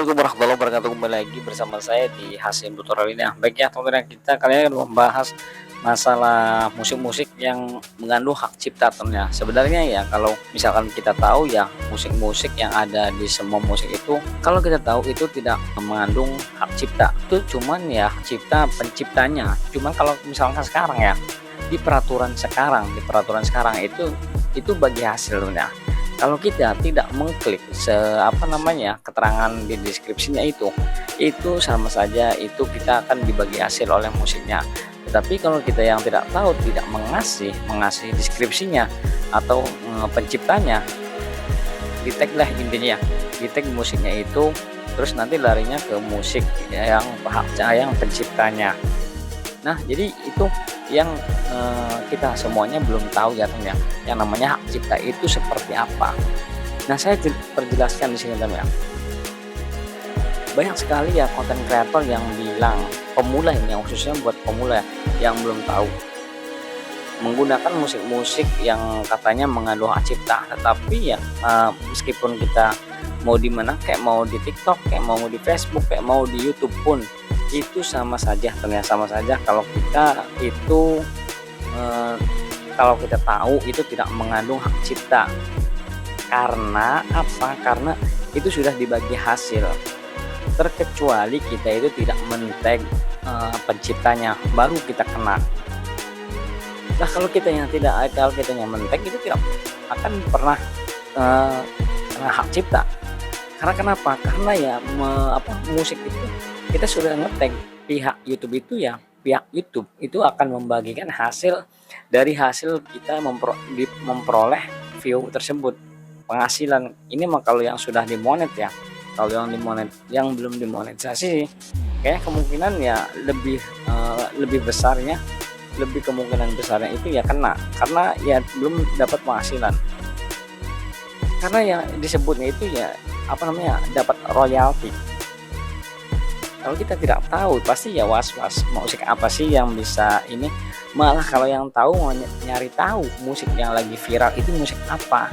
Assalamualaikum warahmatullahi wabarakatuh. Kembali lagi bersama saya di Hasim Tutorial ini. Baik ya teman-teman, kita kali ini akan membahas masalah musik-musik yang mengandung hak cipta tentunya. Sebenarnya ya kalau misalkan kita tahu ya musik-musik yang ada di semua musik itu, kalau kita tahu itu tidak mengandung hak cipta. Itu cuman ya hak cipta penciptanya. Cuman kalau misalkan sekarang ya di peraturan sekarang itu bagi hasil tentunya. Kalau kita tidak mengklik keterangan di deskripsinya itu sama saja itu kita akan dibagi hasil oleh musiknya. Tetapi kalau kita yang tidak tahu, tidak mengasih deskripsinya atau penciptanya, di tag lah intinya, di tag musiknya itu, terus nanti larinya ke musik yang penciptanya. Nah, jadi itu yang kita semuanya belum tahu ya teman ya, yang namanya hak cipta itu seperti apa. Nah, saya perjelaskan di sini teman ya. Banyak sekali ya konten kreator yang bilang, pemula ini yang khususnya buat pemula yang belum tahu, menggunakan musik-musik yang katanya mengandung hak cipta. Tetapi ya meskipun kita mau di mana, kayak mau di TikTok, kayak mau di Facebook, kayak mau di YouTube pun itu sama saja ternyata, sama saja kalau kita itu kalau kita tahu itu tidak mengandung hak cipta. Karena apa? Karena itu sudah dibagi hasil, terkecuali kita itu tidak men-tag penciptanya, baru kita kena. Nah, kalau kita yang men-tag itu tidak akan pernah kena hak cipta. Karena kenapa? Karena ya musik itu kita sudah nge-tag pihak YouTube pihak YouTube itu akan membagikan hasil dari hasil kita memperoleh view tersebut, penghasilan. Ini mah kalau yang sudah dimonet ya. Kalau yang belum dimonetisasi, kayak kemungkinan ya lebih besarnya, kemungkinan besarnya itu ya kena, karena ya belum dapat penghasilan. Karena yang disebutnya itu ya dapat royalti. Kalau kita tidak tahu pasti ya was-was, musik apa sih yang bisa ini. Malah kalau yang tahu mau nyari tahu musik yang lagi viral itu musik apa.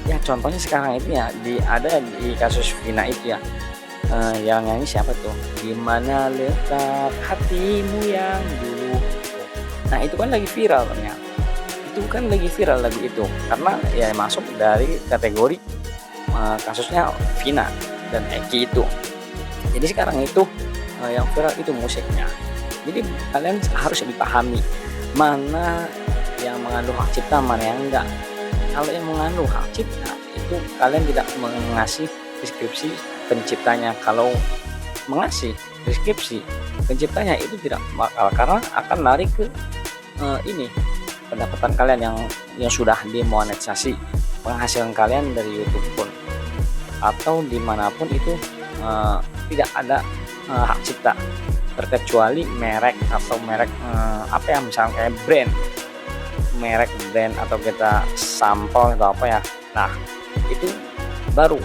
Ya contohnya sekarang itu ya ada di kasus Vina itu ya, yang nyanyi siapa tuh, Dimana Letak Hatimu Yang Dulu. Nah itu kan lagi viral ternyata, itu kan lagi viral lagu itu, karena ya masuk dari kategori kasusnya Vina dan Eki itu. Jadi sekarang itu yang viral itu musiknya. Jadi kalian harus dipahami mana yang mengandung hak cipta, mana yang enggak. Kalau yang mengandung hak cipta itu kalian tidak mengasih deskripsi penciptanya. Kalau mengasih deskripsi penciptanya itu tidak bakal, karena akan lari ke pendapatan kalian yang sudah dimonetisasi, penghasilan kalian dari YouTube pun atau dimanapun itu tidak ada hak cipta, terkecuali merek misalnya kayak merek brand atau kita sampel atau apa ya. Nah itu baru,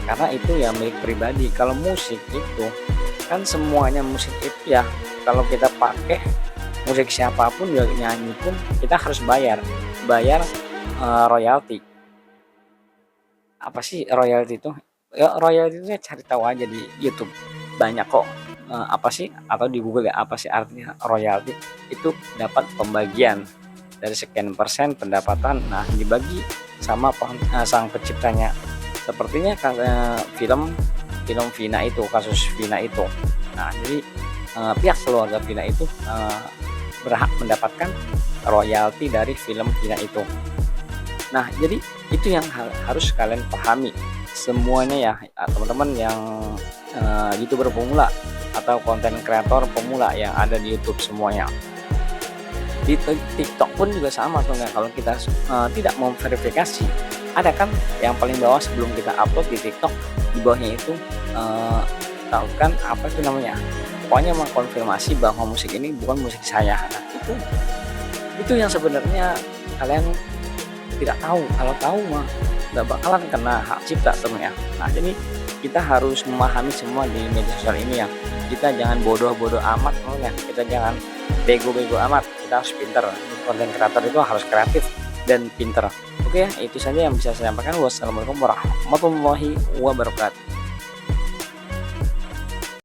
karena itu ya milik pribadi. Kalau musik itu kan semuanya musik itu ya, kalau kita pakai musik siapapun ya, nyanyi pun kita harus bayar royalti. Apa sih royalti itu? Ya royalti itu cari tahu aja di YouTube, banyak kok. Apa sih, atau di Google ya, apa sih artinya royalti? Itu dapat pembagian dari sekian persen pendapatan, nah dibagi sama sang penciptanya. Sepertinya film Vina itu, kasus Vina itu. Nah jadi pihak keluarga Vina itu berhak mendapatkan royalti dari film Vina itu. Nah jadi itu yang harus kalian pahami semuanya ya teman-teman yang YouTuber pemula atau konten kreator pemula yang ada di YouTube semuanya. Di TikTok pun juga sama tuh, kalau kita tidak memverifikasi, ada kan yang paling bawah sebelum kita upload di TikTok, di bawahnya itu tahu kan apa itu namanya, pokoknya mengkonfirmasi bahwa musik ini bukan musik saya. Nah itu yang sebenarnya kalian tidak tahu. Kalau tahu mah nggak bakalan kena hak cipta teman ya. Nah jadi kita harus memahami semua di media sosial ini ya. Kita jangan bodoh-bodoh amat ya. Kita jangan bego-bego amat. Kita harus pinter. Konten kreator itu harus kreatif dan pinter. Oke ya, itu saja yang bisa saya sampaikan. Wassalamualaikum warahmatullahi wabarakatuh.